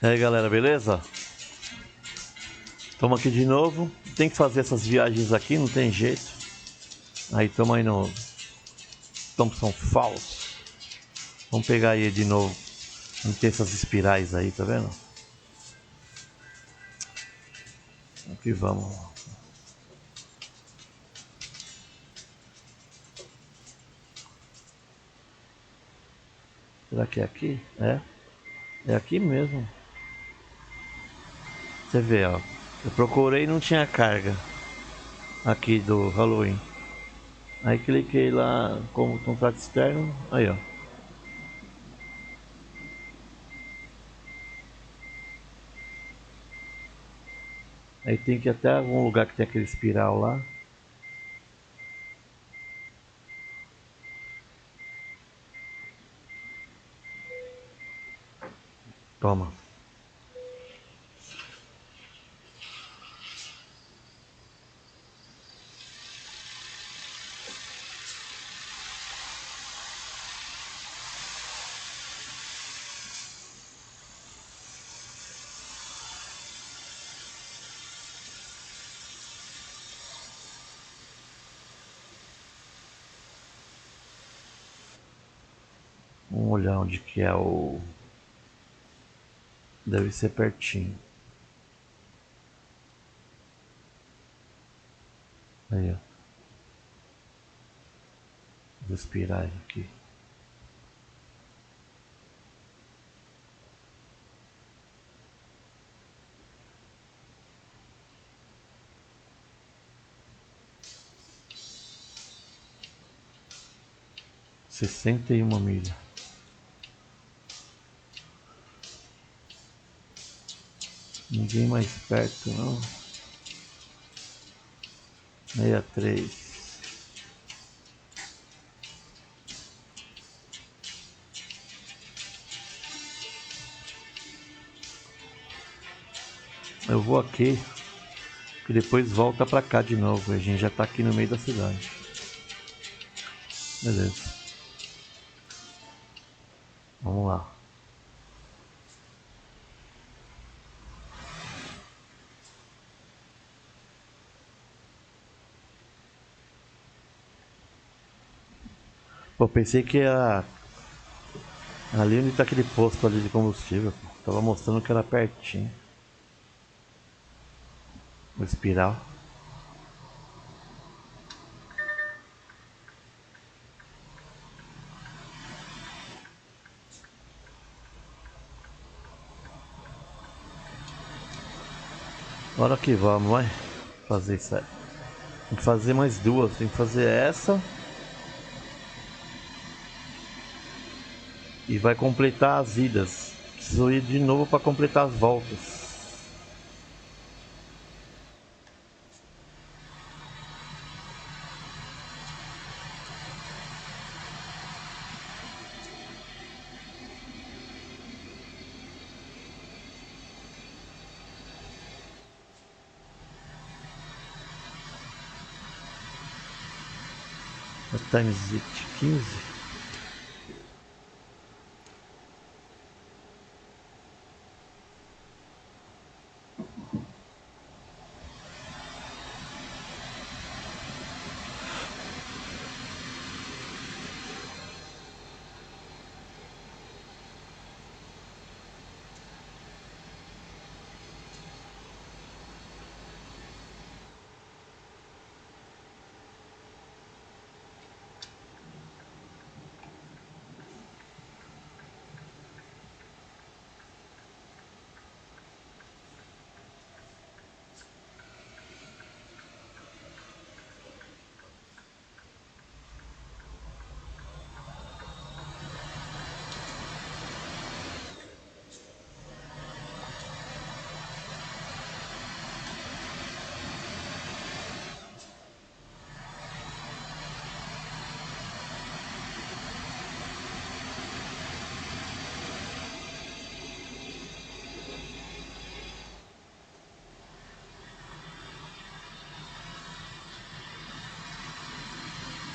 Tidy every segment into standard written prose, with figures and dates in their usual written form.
E aí galera, beleza? Estamos aqui de novo. Tem que fazer essas viagens aqui, não tem jeito. Aí estamos aí no Thompson Falls. Vamos pegar aí de novo. Não tem essas espirais aí, tá vendo? Aqui vamos. Será que é aqui? É aqui mesmo. Você vê, ó. Eu procurei e não tinha carga aqui do Halloween. Aí cliquei lá como contrato externo. Aí, ó. Aí tem que ir até algum lugar que tem aquele espiral lá. Toma. Vamos olhar onde que é o... Deve ser pertinho. Aí, ó. Os espirais aqui. Sessenta e uma milhas. Ninguém mais perto não. 63. Eu vou aqui, que depois volta pra cá de novo. A gente já tá aqui no meio da cidade. Beleza. Vamos lá. Pô, pensei que era ali onde tá aquele posto ali de combustível. Tava mostrando que era pertinho. O espiral. Bora que vamos, vai fazer isso aí. Tem que fazer mais duas. Tem que fazer essa. E vai completar as idas. Preciso ir de novo para completar as voltas. Times it 15.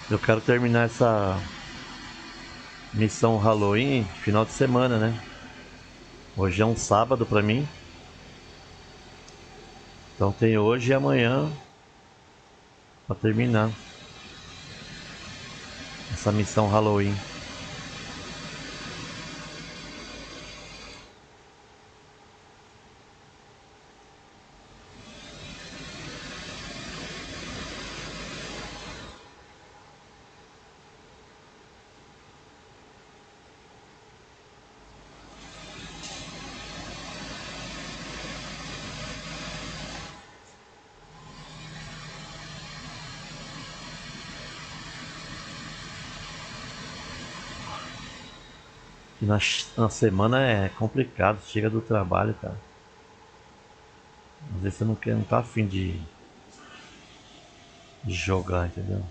Eu quero terminar essa missão Halloween final de semana, né? Hoje é um sábado pra mim. Então tem hoje e amanhã pra terminar essa missão Halloween. E na semana é complicado, chega do trabalho, cara. Às vezes você não tá afim de jogar, entendeu?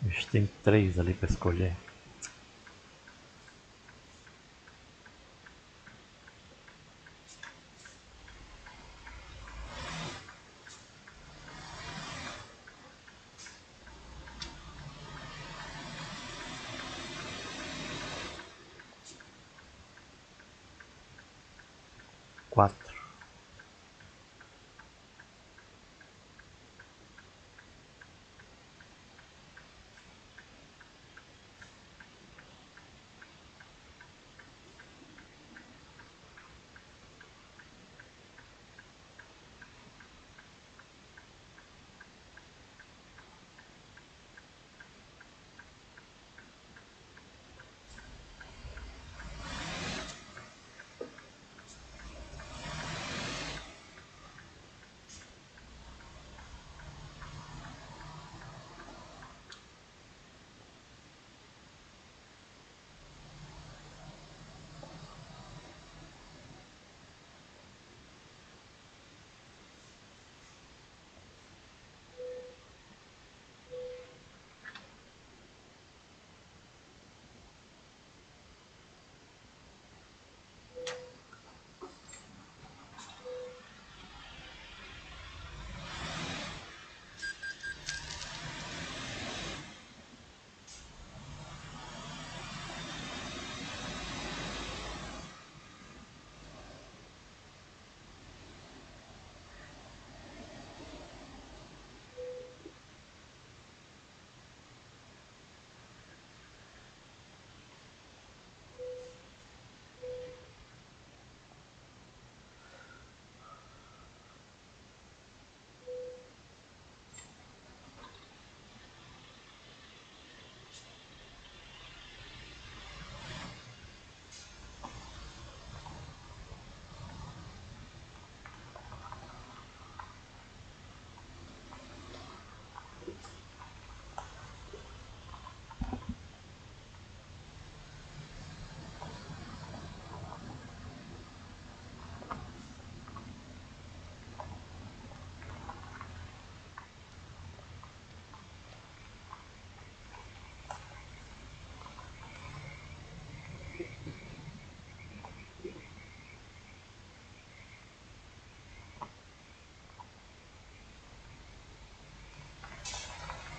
A gente tem 3 ali pra escolher. Quatro.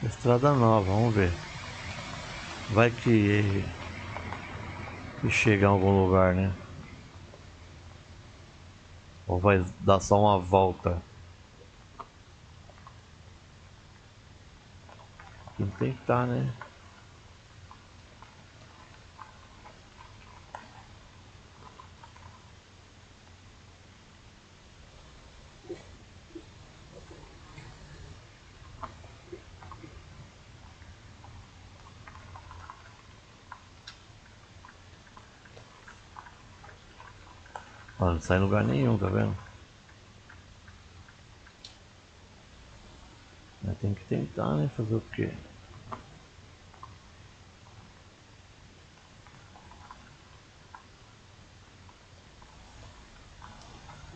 Estrada nova, vamos ver. Vai que chega em algum lugar, né? Ou vai dar só uma volta? Tem que tentar, né? Ó, não sai em lugar nenhum, tá vendo? Mas tem que tentar, né? Fazer o quê?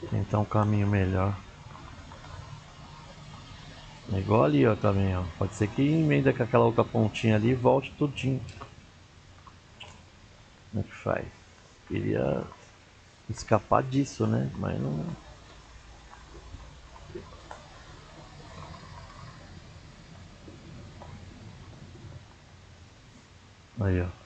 Tentar um caminho melhor. É igual ali, ó, também, ó. Pode ser que emenda com aquela outra pontinha ali e volte tudinho. Como é que faz? Queria escapar disso, né? Mas não... Aí, ó.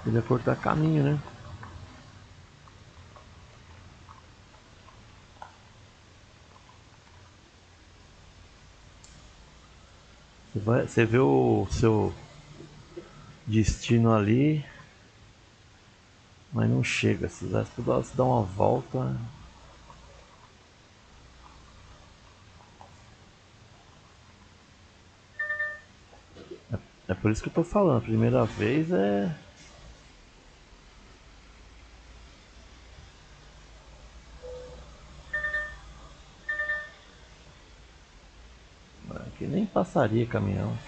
Queria cortar caminho, né? Você vê o seu destino ali, mas não chega. Se pudesse dar uma volta. É por isso que eu tô falando, a primeira vez é. Que nem passaria caminhão.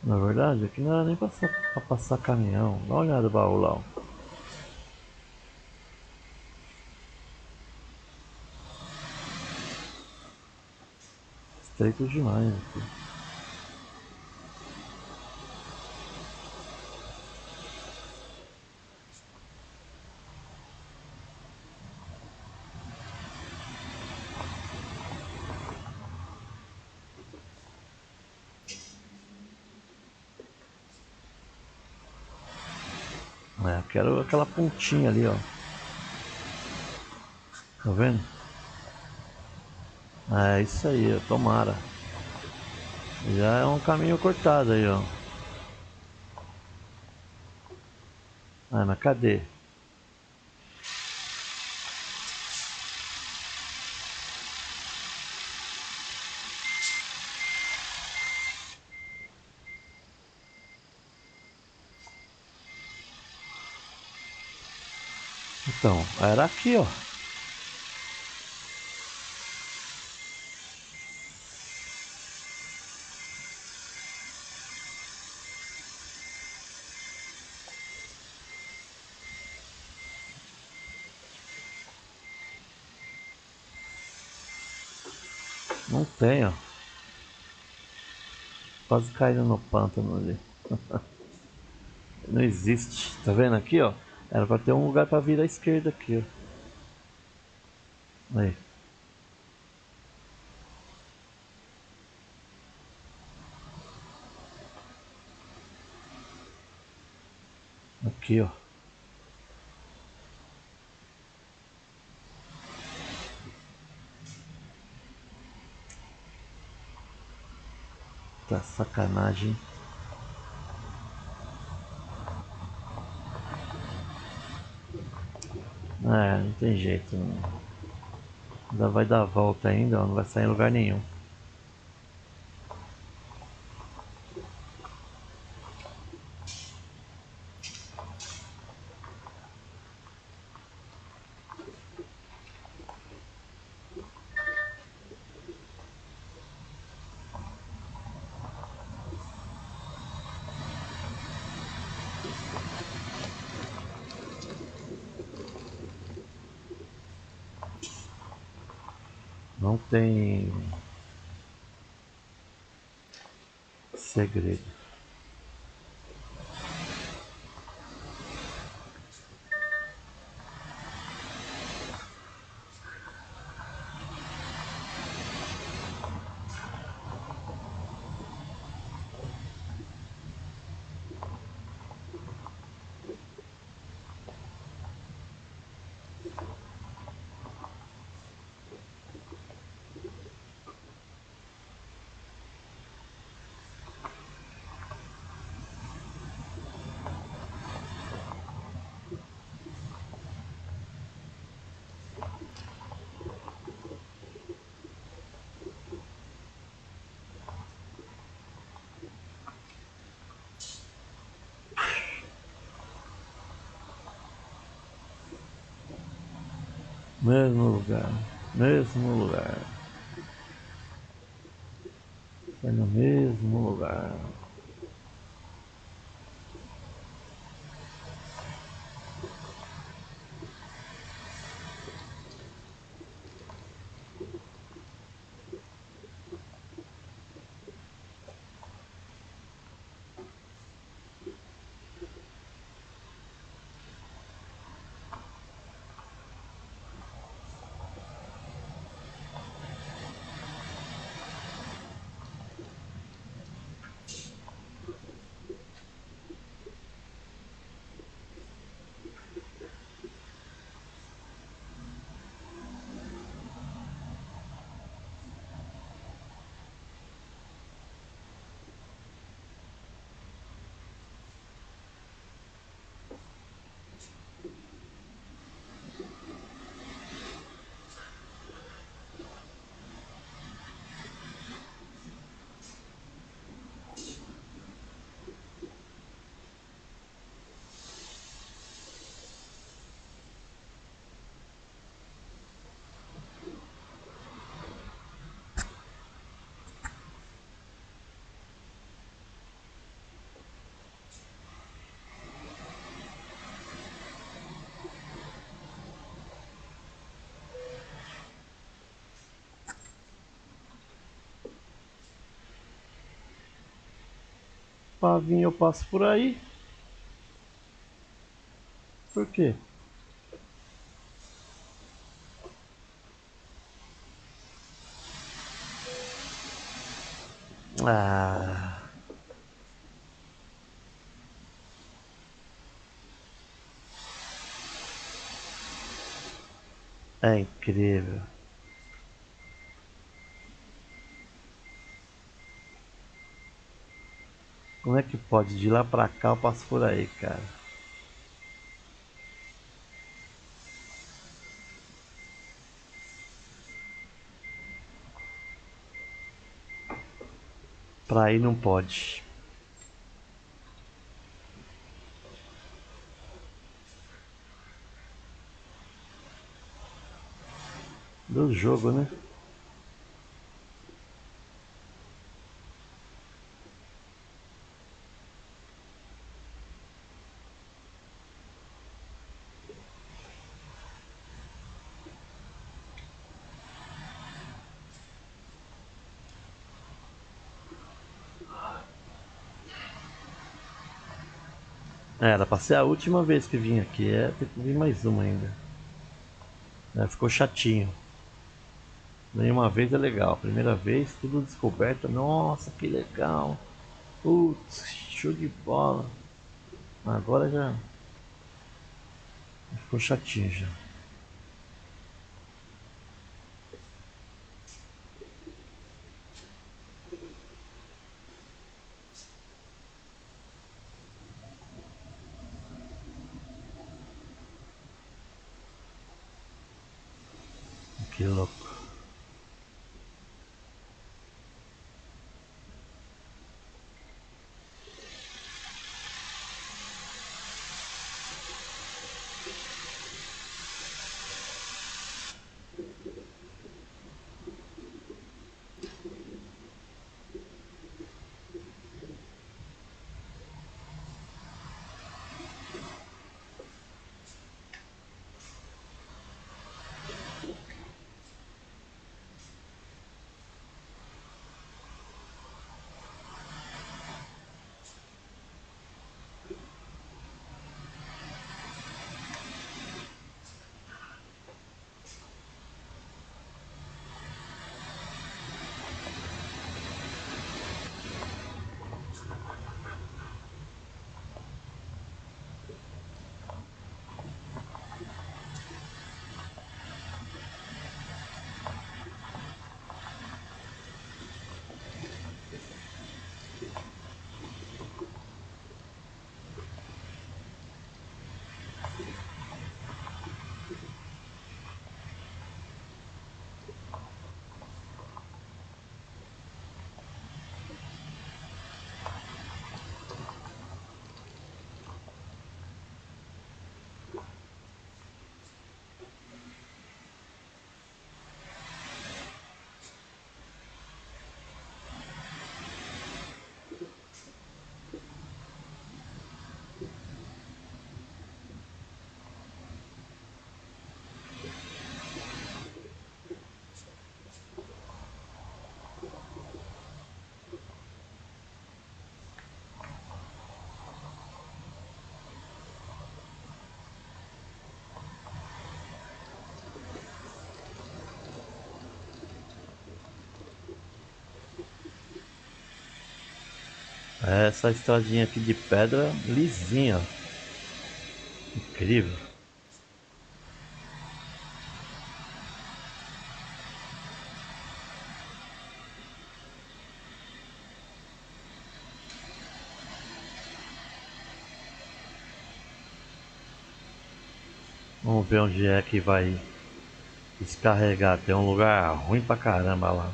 Na verdade, aqui não era nem pra passar caminhão. Dá uma olhada no baú lá. Ó. Estreito demais aqui. É, eu quero aquela pontinha ali, ó. Tá vendo? É isso aí, ó. Tomara. Já é um caminho cortado aí, ó. Ah, mas cadê? Então, era aqui, ó. Não tem, ó. Quase caindo no pântano ali. Não existe. Tá vendo aqui, ó? Era pra ter um lugar pra vir à esquerda aqui, ó. Aí. Aqui, ó. Tá sacanagem. É, não tem jeito. Não. Ainda vai dar a volta ainda, ó. Não vai sair em lugar nenhum. Não tem segredo. Mesmo lugar, mesmo lugar. É no mesmo lugar. Pra vir eu passo por aí. Por quê? Ah, é incrível. Como é que pode? De lá pra cá eu passo por aí, cara. Pra aí não pode. Do jogo, né? Era pra ser a última vez que vim aqui. É, tem que vir mais uma ainda. É, ficou chatinho. Nenhuma vez é legal. Primeira vez, tudo descoberto. Nossa, que legal. Putz, show de bola. Agora já ficou chatinho já. Que louco. Essa estradinha aqui de pedra lisinha. Incrível. Vamos ver onde é que vai descarregar. Tem um lugar ruim pra caramba lá.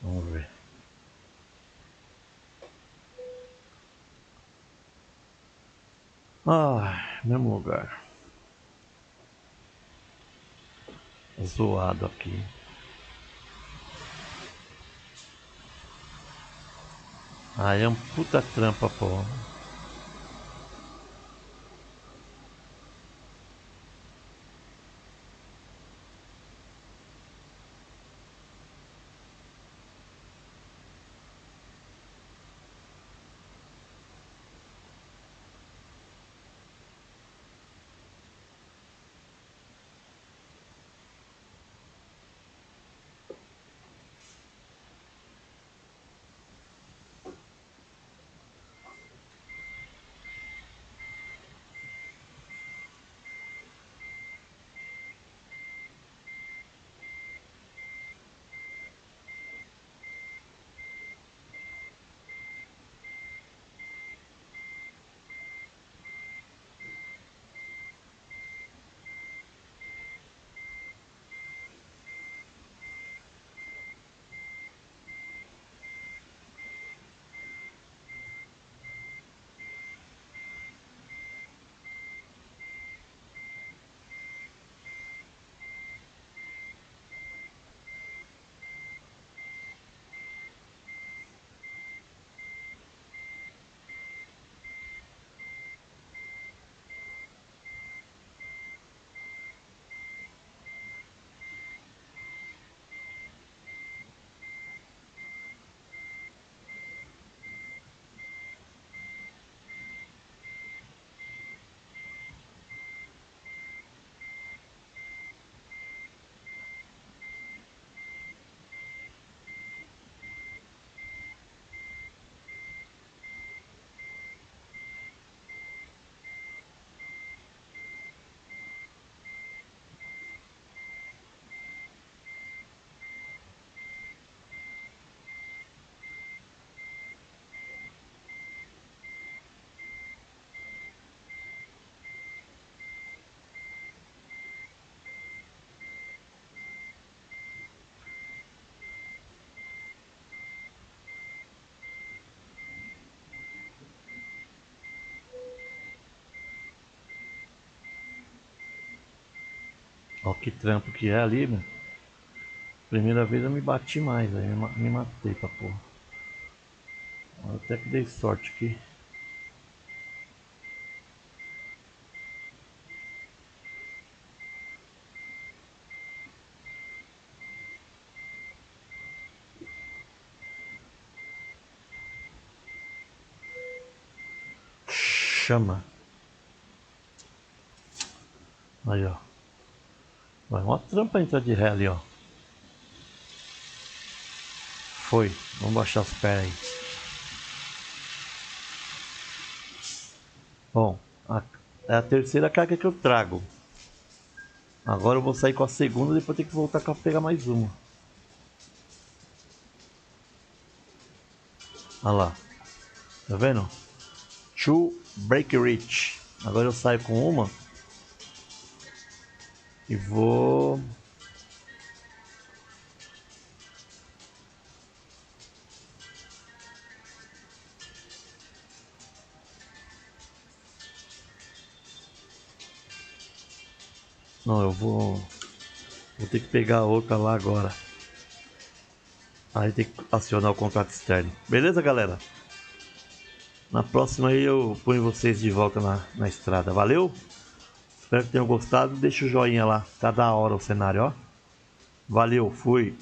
Vamos ver. Ah, mesmo lugar. Zoado aqui. Aí é um puta trampa, pô. Ó que trampo que é ali, meu. Primeira vez eu me bati mais, aí me matei pra porra. Até que dei sorte aqui. Chama. Aí, ó. Vai uma trampa entrar de ré ali, ó. Foi. Vamos baixar os pés aí. Bom, é a terceira carga que eu trago. Agora eu vou sair com a segunda e depois ter que voltar para pegar mais uma. Olha lá. Tá vendo? To break reach. Agora eu saio com uma. E vou... Não, eu vou ter que pegar a outra lá agora. Aí tem que acionar o contrato externo. Beleza, galera? Na próxima aí eu ponho vocês de volta na estrada. Valeu? Espero que tenham gostado. Deixa o joinha lá. Tá da hora o cenário, ó. Valeu, fui.